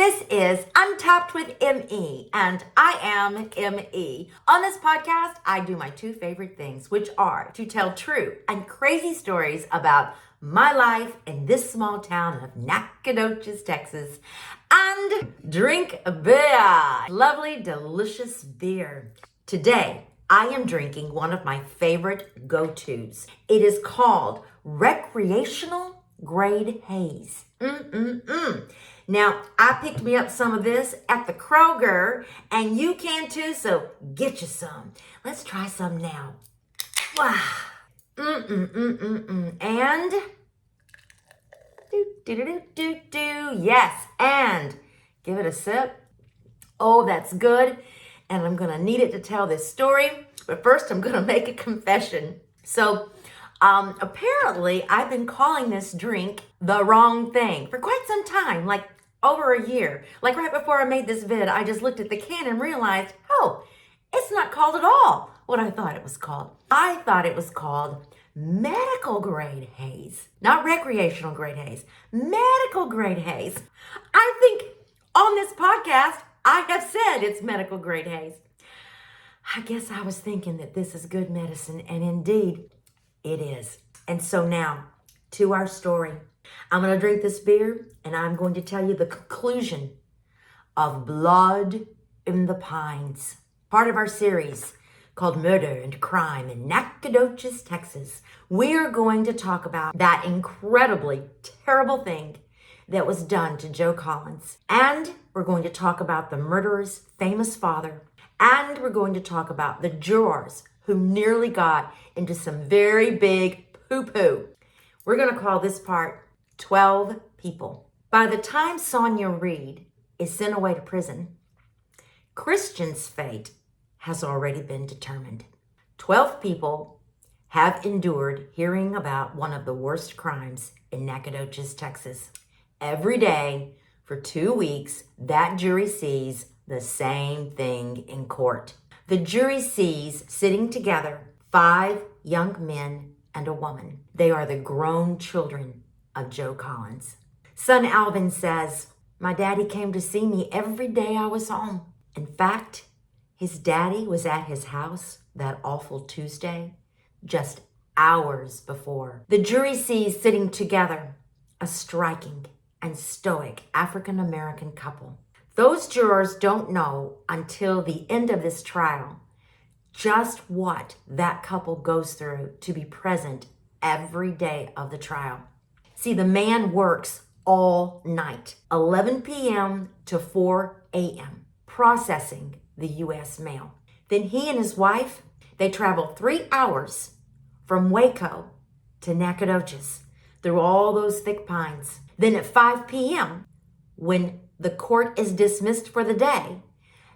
This is Untapped with ME, and I am ME. On this podcast, I do my two favorite things, which are to tell true and crazy stories about my life in this small town of Nacogdoches, Texas, and drink beer. Lovely, delicious beer. Today, I am drinking one of my favorite go-tos. It is called recreational grade haze. Now, I picked me up some of this at the Kroger, and you can too, so get you some. Let's try some now. Wow. And yes, and give it a sip. Oh, that's good. And I'm gonna need it to tell this story, but first I'm gonna make a confession. So, apparently I've been calling this drink the wrong thing for quite some time, like over a year. Like right before I made this vid, I just looked at the can and realized, oh, it's not called at all what I thought it was called. I thought it was called medical grade haze, not recreational grade haze, medical grade haze. I think on this podcast, I have said it's medical grade haze. I guess I was thinking that this is good medicine, and indeed it is. And so now to our story. I'm going to drink this beer, and I'm going to tell you the conclusion of Blood in the Pines, part of our series called Murder and Crime in Nacogdoches, Texas. We are going to talk about that incredibly terrible thing that was done to Joe Collins. And we're going to talk about the murderer's famous father. And we're going to talk about the jurors who nearly got into some very big poo-poo. We're going to call this part 12 People. By the time Sonia Reed is sent away to prison, Khristian's fate has already been determined. 12 people have endured hearing about one of the worst crimes in Nacogdoches, Texas. Every day for 2 weeks, that jury sees the same thing in court. The jury sees sitting together 5 young men and a woman. They are the grown children of Joe Collins. Son Alvin says, "My daddy came to see me every day I was home." In fact, his daddy was at his house that awful Tuesday, just hours before. The jury sees sitting together a striking and stoic African-American couple. Those jurors don't know until the end of this trial just what that couple goes through to be present every day of the trial. See, the man works all night, 11 p.m. to 4 a.m., processing the U.S. mail. Then he and his wife, they travel 3 hours from Waco to Nacogdoches through all those thick pines. Then at 5 p.m., when the court is dismissed for the day,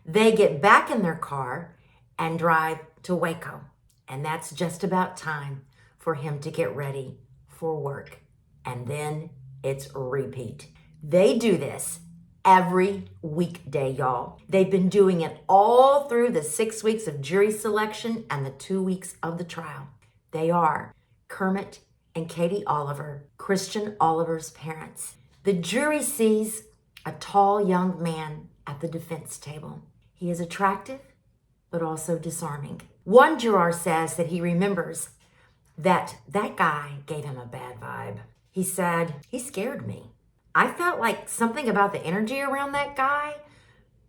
they get back in their car and drive to Waco. And that's just about time for him to get ready for work. And then it's repeat. They do this every weekday, y'all. They've been doing it all through the 6 weeks of jury selection and the 2 weeks of the trial. They are Kermit and Katie Oliver, Khristian Oliver's parents. The jury sees a tall young man at the defense table. He is attractive, but also disarming. One juror says that he remembers that guy gave him a bad vibe. He said, "He scared me. I felt like something about the energy around that guy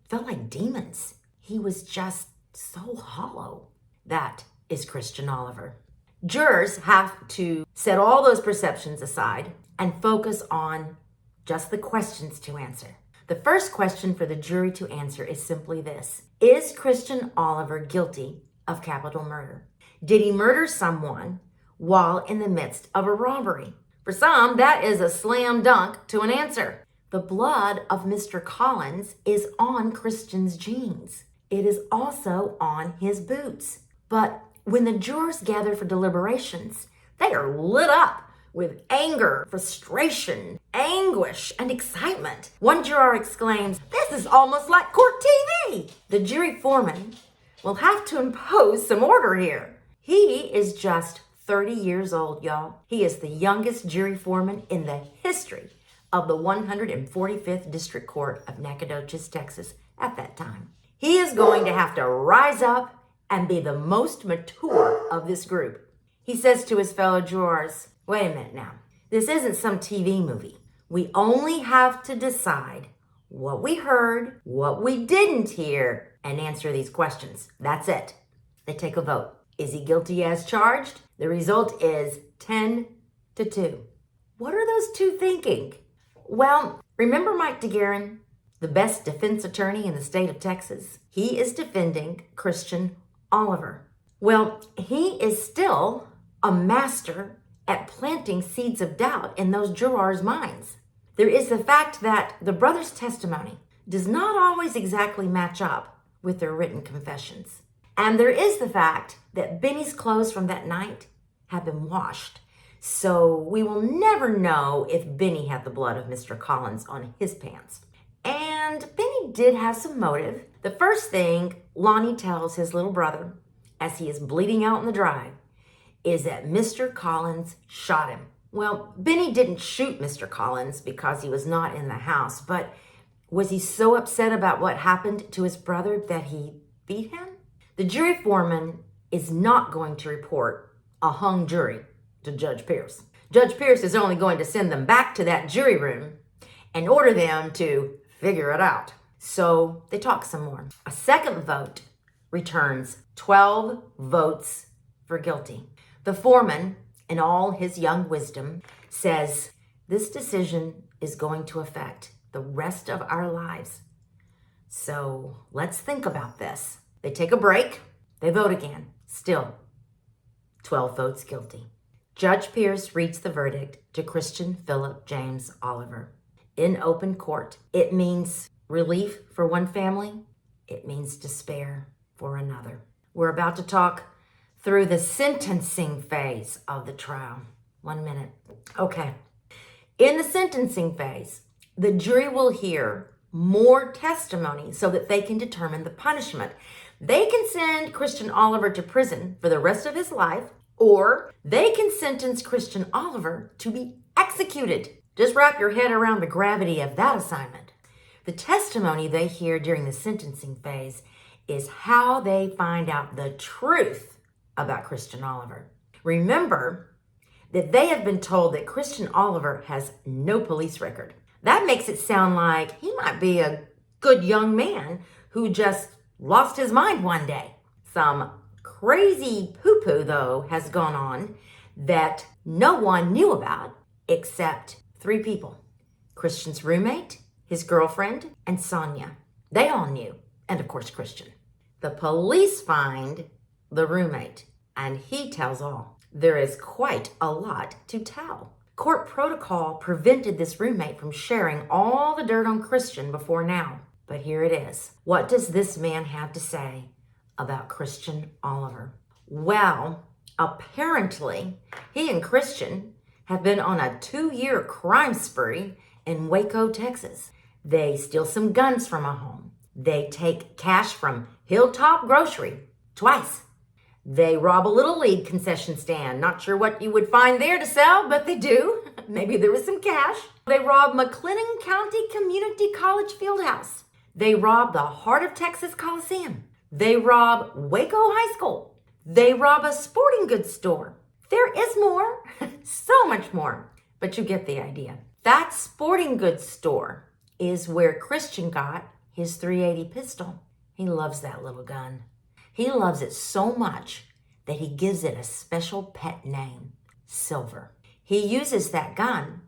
felt like demons. He was just so hollow." That is Khristian Oliver. Jurors have to set all those perceptions aside and focus on just the questions to answer. The first question for the jury to answer is simply this: is Khristian Oliver guilty of capital murder? Did he murder someone while in the midst of a robbery? For some, that is a slam dunk to an answer. The blood of Mr. Collins is on Khristian's jeans. It is also on his boots. But when the jurors gather for deliberations, they are lit up with anger, frustration, anguish, and excitement. One juror exclaims, "This is almost like court TV." The jury foreman will have to impose some order here. He is just 30 years old, y'all. He is the youngest jury foreman in the history of the 145th District Court of Nacogdoches, Texas at that time. He is going to have to rise up and be the most mature of this group. He says to his fellow jurors, wait a minute now, this isn't some TV movie. We only have to decide what we heard, what we didn't hear, and answer these questions. That's it. They take a vote. Is he guilty as charged? The result is 10-2. What are those two thinking? Well, remember Mike DeGuerin, the best defense attorney in the state of Texas? He is defending Khristian Oliver. Well, he is still a master at planting seeds of doubt in those jurors' minds. There is the fact that the brothers' testimony does not always exactly match up with their written confessions. And there is the fact that Benny's clothes from that night have been washed. So we will never know if Benny had the blood of Mr. Collins on his pants. And Benny did have some motive. The first thing Lonnie tells his little brother as he is bleeding out in the drive is that Mr. Collins shot him. Well, Benny didn't shoot Mr. Collins because he was not in the house, but was he so upset about what happened to his brother that he beat him? The jury foreman is not going to report a hung jury to Judge Pierce. Judge Pierce is only going to send them back to that jury room and order them to figure it out. So they talk some more. A second vote returns 12 votes for guilty. The foreman, in all his young wisdom, says this decision is going to affect the rest of our lives. So let's think about this. They take a break. They vote again. Still, 12 votes guilty. Judge Pierce reads the verdict to Khristian Philip James Oliver. In open court, it means relief for one family. It means despair for another. We're about to talk through the sentencing phase of the trial. 1 minute. Okay. In the sentencing phase, the jury will hear more testimony so that they can determine the punishment. They can send Khristian Oliver to prison for the rest of his life, or they can sentence Khristian Oliver to be executed. Just wrap your head around the gravity of that assignment. The testimony they hear during the sentencing phase is how they find out the truth about Khristian Oliver. Remember that they have been told that Khristian Oliver has no police record. That makes it sound like he might be a good young man who just lost his mind one day. Some crazy poo-poo, though, has gone on that no one knew about except 3 people. Khristian's roommate, his girlfriend, and Sonia. They all knew, and of course Khristian. The police find the roommate, and he tells all. There is quite a lot to tell. Court protocol prevented this roommate from sharing all the dirt on Khristian before now. But here it is. What does this man have to say about Khristian Oliver? Well, apparently, he and Khristian have been on a 2-year crime spree in Waco, Texas. They steal some guns from a home. They take cash from Hilltop Grocery twice. They rob a Little League concession stand. Not sure what you would find there to sell, but they do. Maybe there was some cash. They rob McLennan County Community College Fieldhouse. They rob the Heart of Texas Coliseum. They rob Waco High School. They rob a sporting goods store. There is more, so much more, but you get the idea. That sporting goods store is where Khristian got his .380 pistol. He loves that little gun. He loves it so much that he gives it a special pet name, Silver. He uses that gun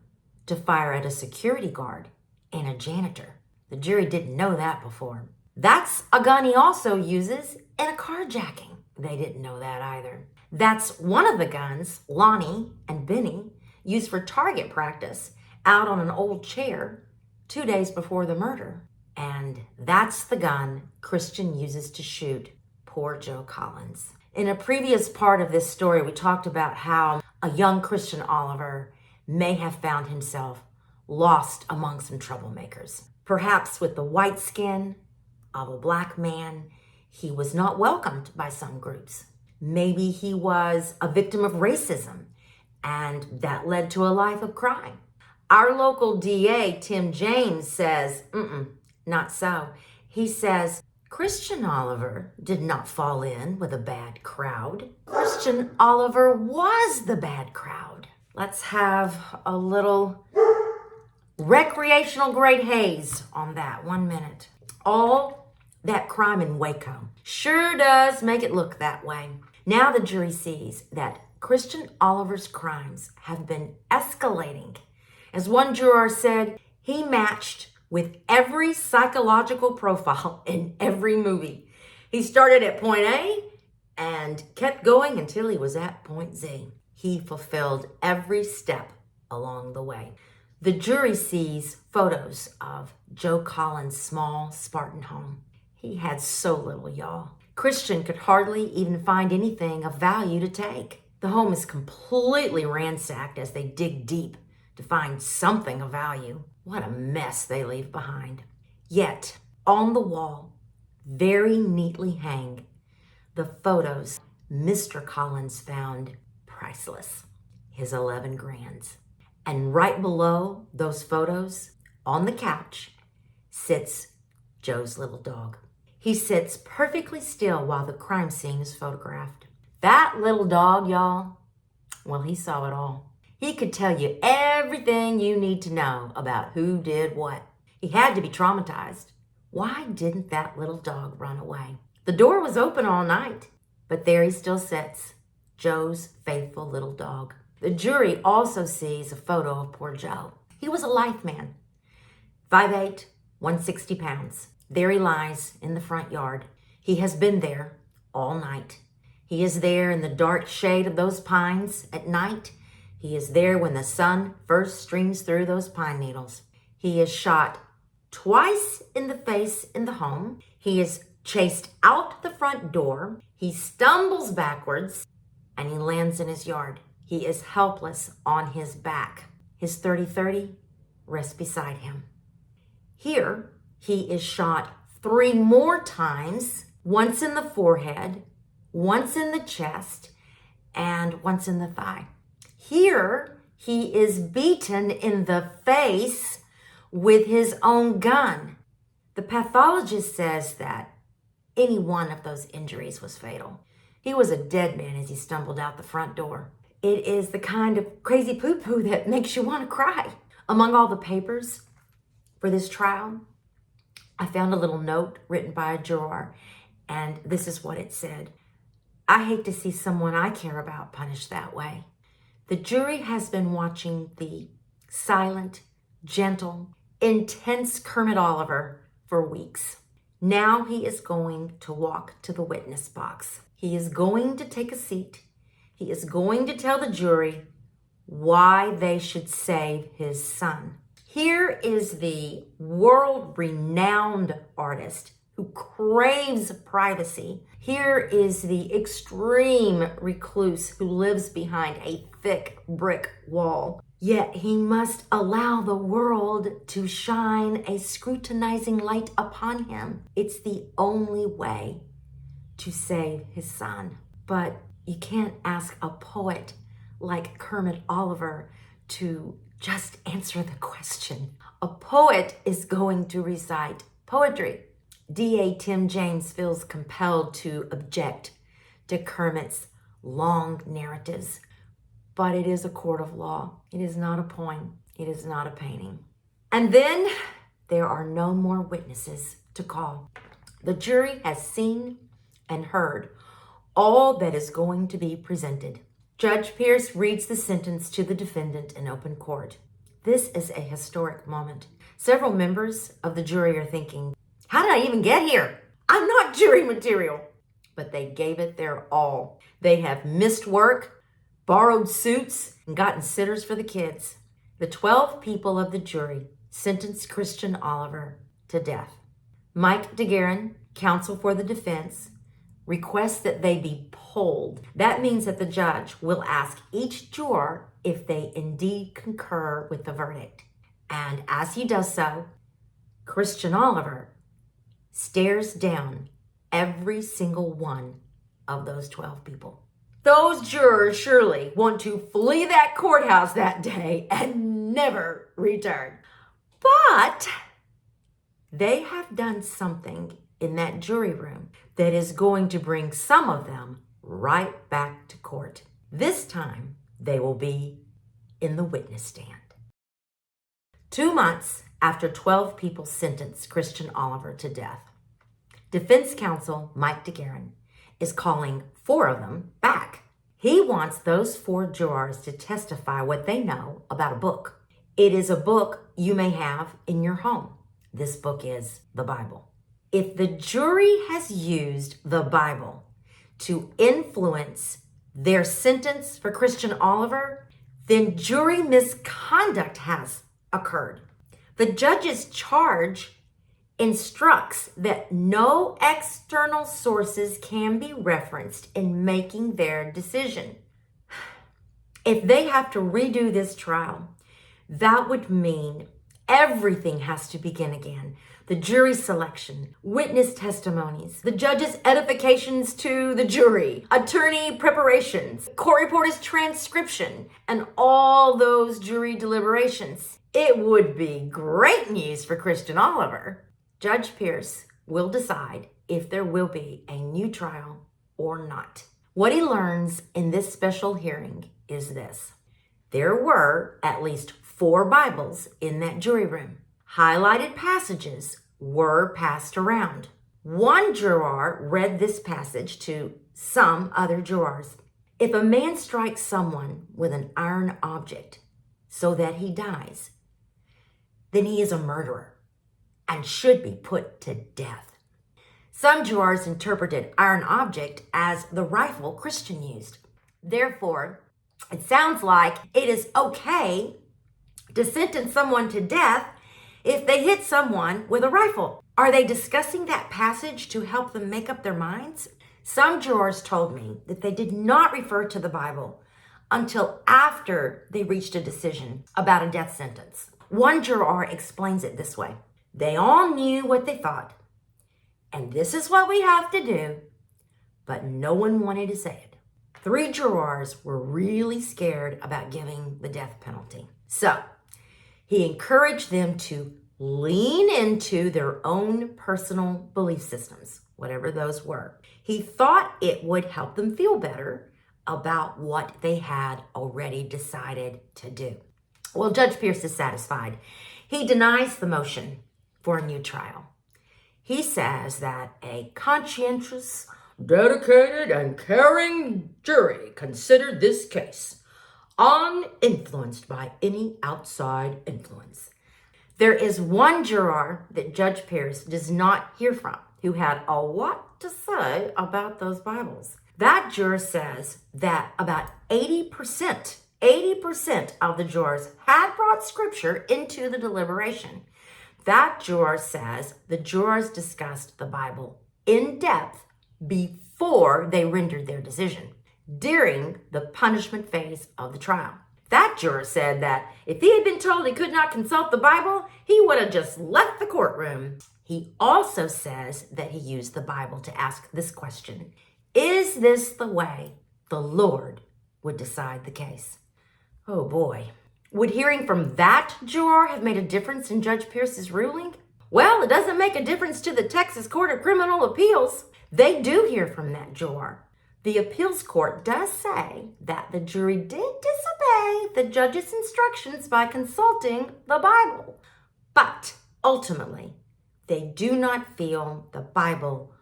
to fire at a security guard and a janitor. The jury didn't know that before. That's a gun he also uses in a carjacking. They didn't know that either. That's one of the guns Lonnie and Benny used for target practice out on an old chair 2 days before the murder. And that's the gun Khristian uses to shoot poor Joe Collins. In a previous part of this story, we talked about how a young Khristian Oliver may have found himself lost among some troublemakers. Perhaps with the white skin of a black man, he was not welcomed by some groups. Maybe he was a victim of racism, and that led to a life of crime. Our local DA, Tim James, says, not so. He says, Khristian Oliver did not fall in with a bad crowd. Khristian Oliver was the bad crowd. Let's have a little recreational great haze on that. 1 minute. All that crime in Waco sure does make it look that way. Now the jury sees that Khristian Oliver's crimes have been escalating. As one juror said, he matched with every psychological profile in every movie. He started at point A and kept going until he was at point Z. He fulfilled every step along the way. The jury sees photos of Joe Collins' small Spartan home. He had so little, y'all. Khristian could hardly even find anything of value to take. The home is completely ransacked as they dig deep to find something of value. What a mess they leave behind. Yet, on the wall, very neatly hang the photos Mr. Collins found priceless, his 11 grands. And right below those photos, on the couch, sits Joe's little dog. He sits perfectly still while the crime scene is photographed. That little dog, y'all, well, he saw it all. He could tell you everything you need to know about who did what. He had to be traumatized. Why didn't that little dog run away? The door was open all night, but there he still sits, Joe's faithful little dog. The jury also sees a photo of poor Joe. He was a lithe man, 5'8", 160 pounds. There he lies in the front yard. He has been there all night. He is there in the dark shade of those pines at night. He is there when the sun first streams through those pine needles. He is shot twice in the face in the home. He is chased out the front door. He stumbles backwards and he lands in his yard. He is helpless on his back. His 30-30 rests beside him. Here, he is shot 3 more times, once in the forehead, once in the chest, and once in the thigh. Here, he is beaten in the face with his own gun. The pathologist says that any one of those injuries was fatal. He was a dead man as he stumbled out the front door. It is the kind of crazy poo-poo that makes you want to cry. Among all the papers for this trial, I found a little note written by a juror, and this is what it said. I hate to see someone I care about punished that way. The jury has been watching the silent, gentle, intense Kermit Oliver for weeks. Now he is going to walk to the witness box. He is going to take a seat. He is going to tell the jury why they should save his son. Here is the world-renowned artist who craves privacy. Here is the extreme recluse who lives behind a thick brick wall. Yet he must allow the world to shine a scrutinizing light upon him. It's the only way to save his son. But you can't ask a poet like Kermit Oliver to just answer the question. A poet is going to recite poetry. DA Tim James feels compelled to object to Kermit's long narratives, but it is a court of law. It is not a poem. It is not a painting. And then there are no more witnesses to call. The jury has seen and heard all that is going to be presented. Judge Pierce reads the sentence to the defendant in open court. This is a historic moment. Several members of the jury are thinking, how did I even get here? I'm not jury material. But they gave it their all. They have missed work, borrowed suits, and gotten sitters for the kids. The 12 people of the jury sentenced Khristian Oliver to death. Mike DeGuerin, counsel for the defense, requests that they be polled. That means that the judge will ask each juror if they indeed concur with the verdict. And as he does so, Khristian Oliver stares down every single one of those 12 people. Those jurors surely want to flee that courthouse that day and never return. But they have done something in that jury room that is going to bring some of them right back to court. This time, they will be in the witness stand. 2 months after 12 people sentenced Khristian Oliver to death, defense counsel Mike DeGuerin is calling 4 of them back. He wants those 4 jurors to testify what they know about a book. It is a book you may have in your home. This book is the Bible. If the jury has used the Bible to influence their sentence for Khristian Oliver, then jury misconduct has occurred. The judge's charge instructs that no external sources can be referenced in making their decision. If they have to redo this trial, that would mean everything has to begin again. The jury selection, witness testimonies, the judge's edifications to the jury, attorney preparations, court reporter's transcription, and all those jury deliberations. It would be great news for Khristian Oliver. Judge Pierce will decide if there will be a new trial or not. What he learns in this special hearing is this. There were at least 4 Bibles in that jury room. Highlighted passages were passed around. One juror read this passage to some other jurors. If a man strikes someone with an iron object so that he dies, then he is a murderer and should be put to death. Some jurors interpreted iron object as the rifle Khristian used. Therefore, it sounds like it is okay to sentence someone to death if they hit someone with a rifle. Are they discussing that passage to help them make up their minds? Some jurors told me that they did not refer to the Bible until after they reached a decision about a death sentence. One juror explains it this way. They all knew what they thought, and this is what we have to do, but no one wanted to say it. 3 jurors were really scared about giving the death penalty. So he encouraged them to lean into their own personal belief systems, whatever those were. He thought it would help them feel better about what they had already decided to do. Well, Judge Pierce is satisfied. He denies the motion for a new trial. He says that a conscientious, dedicated, and caring jury considered this case uninfluenced by any outside influence. There is one juror that Judge Pierce does not hear from who had a lot to say about those Bibles. That juror says that about 80% of the jurors had brought scripture into the deliberation. That juror says the jurors discussed the Bible in depth before they rendered their decision, during the punishment phase of the trial. That juror said that if he had been told he could not consult the Bible, he would have just left the courtroom. He also says that he used the Bible to ask this question: is this the way the Lord would decide the case? Oh boy. Would hearing from that juror have made a difference in Judge Pierce's ruling? Well, it doesn't make a difference to the Texas Court of Criminal Appeals. They do hear from that juror. The appeals court does say that the jury did disobey the judge's instructions by consulting the Bible, but ultimately, they do not feel the Bible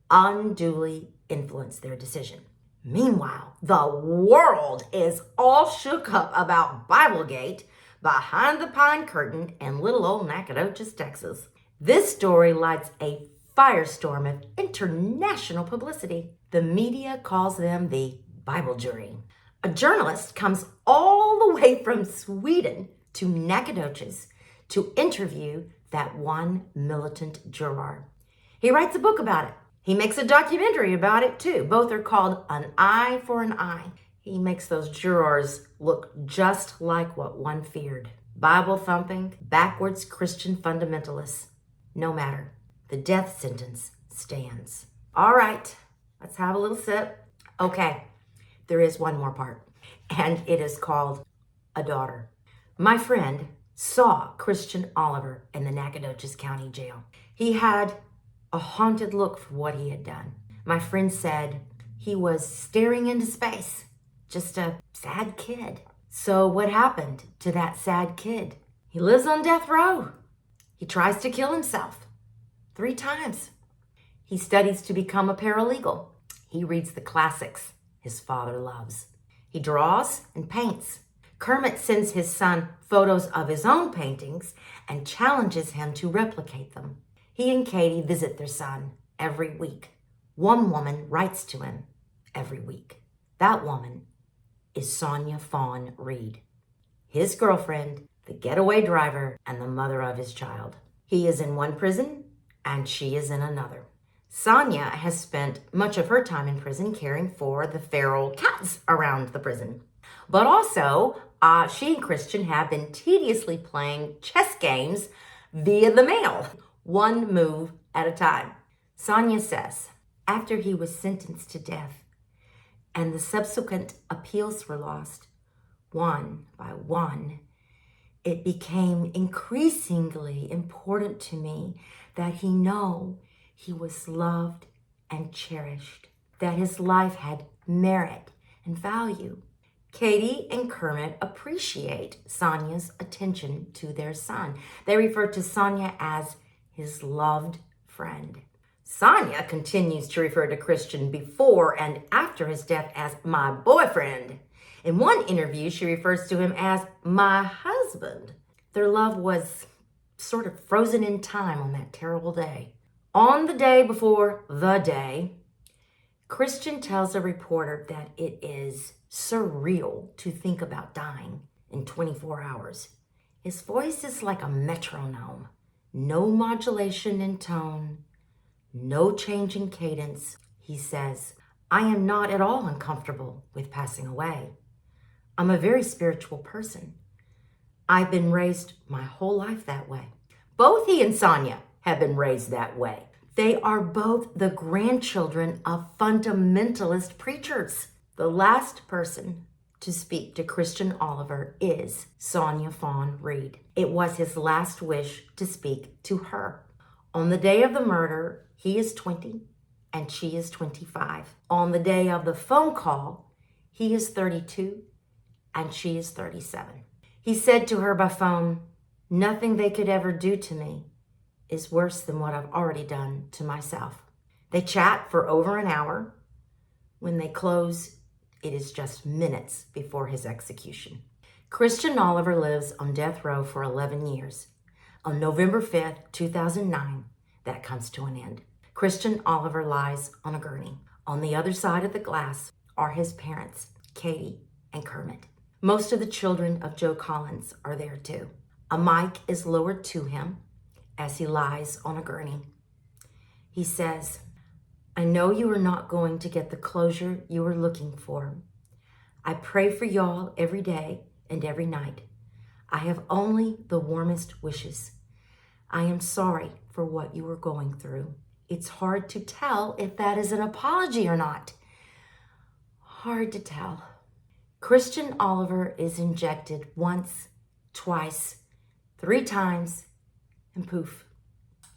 unduly influenced their decision. Meanwhile, the world is all shook up about Biblegate behind the pine curtain in little old Nacogdoches, Texas. This story lights a firestorm of international publicity. The media calls them the Bible jury. A journalist comes all the way from Sweden to Nacogdoches to interview that one militant juror. He writes a book about it. He makes a documentary about it too. Both are called An Eye for an Eye. He makes those jurors look just like what one feared. Bible-thumping, backwards Christian fundamentalists. No matter. The death sentence stands. All right, let's have a little sip. Okay, there is one more part, and it is called A Daughter. My friend saw Khristian Oliver in the Nacogdoches County Jail. He had a haunted look for what he had done. My friend said he was staring into space, just a sad kid. So what happened to that sad kid? He lives on death row. He tries to kill himself 3 times. He studies to become a paralegal. He reads the classics his father loves. He draws and paints. Kermit sends his son photos of his own paintings and challenges him to replicate them. He and Katie visit their son every week. One woman writes to him every week. That woman is Sonia Fawn Reed, his girlfriend, the getaway driver, and the mother of his child. He is in one prison and she is in another. Sonia has spent much of her time in prison caring for the feral cats around the prison. But also, she and Khristian have been tediously playing chess games via the mail, one move at a time. Sonia says, after he was sentenced to death and the subsequent appeals were lost, one by one, it became increasingly important to me that he know he was loved and cherished, that his life had merit and value. Katie and Kermit appreciate Sonia's attention to their son. They refer to Sonia as his loved friend. Sonia continues to refer to Khristian before and after his death as my boyfriend. In one interview, she refers to him as my husband. Their love was sort of frozen in time on that terrible day. On the day before the day, Khristian tells a reporter that it is surreal to think about dying in 24 hours. His voice is like a metronome. No modulation in tone, no change in cadence. He says, I am not at all uncomfortable with passing away. I'm a very spiritual person. I've been raised my whole life that way. Both he and Sonia have been raised that way. They are both the grandchildren of fundamentalist preachers. The last person to speak to Khristian Oliver is Sonia Fawn Reed. It was his last wish to speak to her. On the day of the murder, he is 20 and she is 25. On the day of the phone call, he is 32 and she is 37. He said to her by phone, nothing they could ever do to me is worse than what I've already done to myself. They chat for over an hour. When they close, it is just minutes before his execution. Khristian Oliver lives on death row for 11 years. On November 5th, 2009, that comes to an end. Khristian Oliver lies on a gurney. On the other side of the glass are his parents, Katie and Kermit. Most of the children of Joe Collins are there too. A mic is lowered to him as he lies on a gurney. He says, I know you are not going to get the closure you are looking for. I pray for y'all every day and every night. I have only the warmest wishes. I am sorry for what you are going through. It's hard to tell if that is an apology or not. Hard to tell. Khristian Oliver is injected once, twice, 3 times, and poof,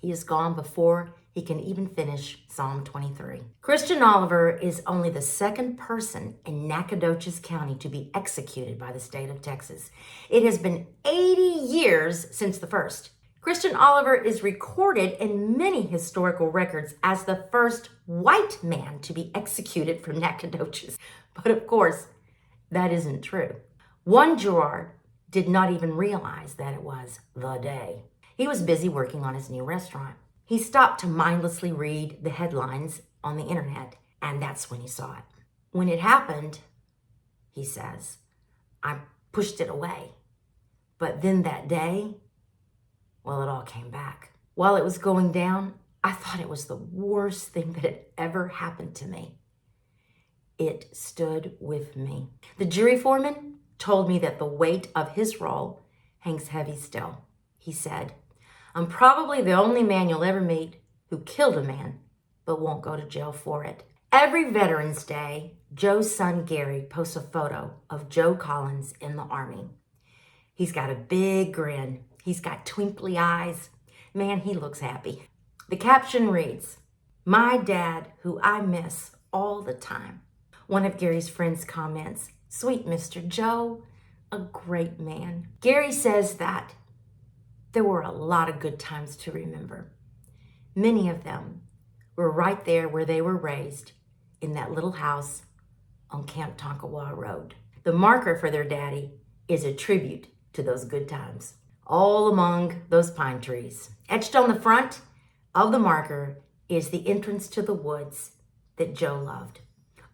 he is gone before he can even finish Psalm 23. Khristian Oliver is only the second person in Nacogdoches County to be executed by the state of Texas. It has been 80 years since the first. Khristian Oliver is recorded in many historical records as the first white man to be executed from Nacogdoches. But of course, that isn't true. One juror did not even realize that it was the day. He was busy working on his new restaurant. He stopped to mindlessly read the headlines on the internet, and that's when he saw it. When it happened, he says, I pushed it away. But then that day, well, it all came back. While it was going down, I thought it was the worst thing that had ever happened to me. It stood with me. The jury foreman told me that the weight of his role hangs heavy still. He said, I'm probably the only man you'll ever meet who killed a man, but won't go to jail for it. Every Veterans Day, Joe's son Gary posts a photo of Joe Collins in the Army. He's got a big grin. He's got twinkly eyes. Man, he looks happy. The caption reads, "My dad, who I miss all the time." One of Gary's friends comments, "Sweet Mr. Joe, a great man." Gary says that there were a lot of good times to remember. Many of them were right there where they were raised, in that little house on Camp Tonkawa Road. The marker for their daddy is a tribute to those good times, all among those pine trees. Etched on the front of the marker is the entrance to the woods that Joe loved.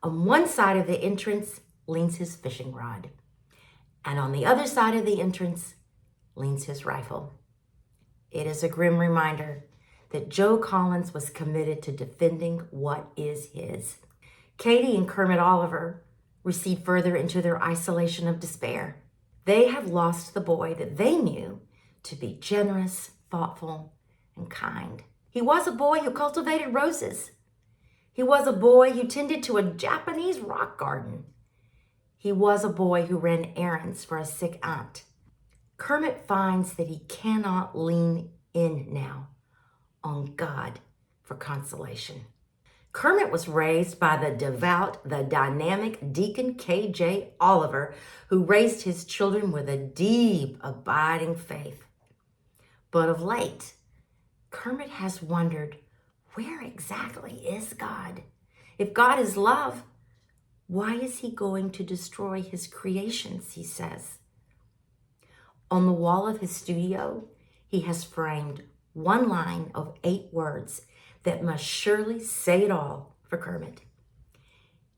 On one side of the entrance leans his fishing rod, and on the other side of the entrance leans his rifle. It is a grim reminder that Joe Collins was committed to defending what is his. Katie and Kermit Oliver recede further into their isolation of despair. They have lost the boy that they knew to be generous, thoughtful, and kind. He was a boy who cultivated roses. He was a boy who tended to a Japanese rock garden. He was a boy who ran errands for a sick aunt. Kermit finds that he cannot lean in now on God for consolation. Kermit was raised by the devout, the dynamic Deacon K.J. Oliver, who raised his children with a deep, abiding faith. But of late, Kermit has wondered, where exactly is God? If God is love, why is he going to destroy his creations, he says. On the wall of his studio, he has framed one line of 8 words that must surely say it all for Kermit.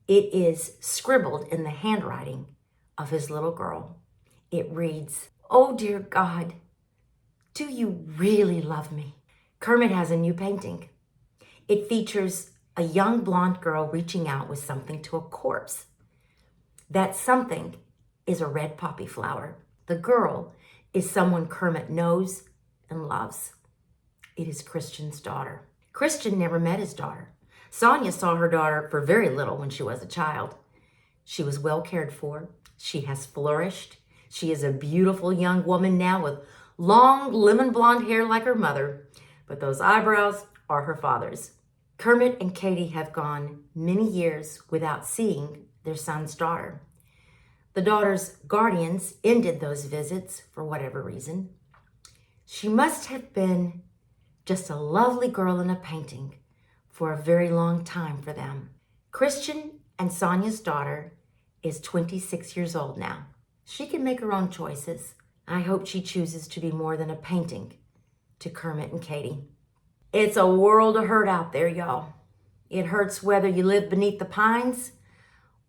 It is scribbled in the handwriting of his little girl. It reads, "Oh dear God, do you really love me?" Kermit has a new painting. It features a young blonde girl reaching out with something to a corpse. That something is a red poppy flower. The girl is someone Kermit knows and loves. It is Khristian's daughter. Khristian never met his daughter. Sonia saw her daughter for very little when she was a child. She was well cared for. She has flourished. She is a beautiful young woman now with long lemon blonde hair like her mother, but those eyebrows are her father's. Kermit and Katie have gone many years without seeing their son's daughter. The daughter's guardians ended those visits for whatever reason. She must have been just a lovely girl in a painting for a very long time for them. Khristian and Sonia's daughter is 26 years old now. She can make her own choices. I hope she chooses to be more than a painting to Kermit and Katie. It's a world of hurt out there, y'all. It hurts whether you live beneath the pines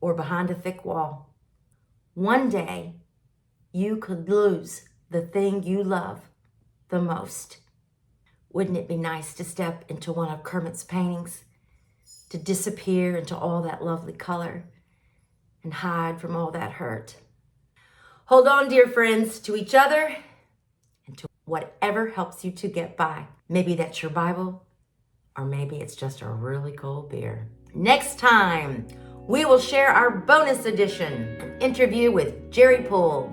or behind a thick wall. One day, you could lose the thing you love the most. Wouldn't it be nice to step into one of Kermit's paintings, to disappear into all that lovely color and hide from all that hurt? Hold on, dear friends, to each other and to whatever helps you to get by. Maybe that's your Bible, or maybe it's just a really cold beer. Next time, we will share our bonus edition, an interview with Jerry Poole,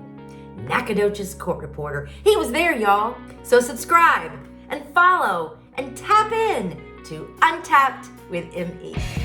Nacogdoches court reporter. He was there, y'all. So subscribe and follow and tap in to Untapped with ME.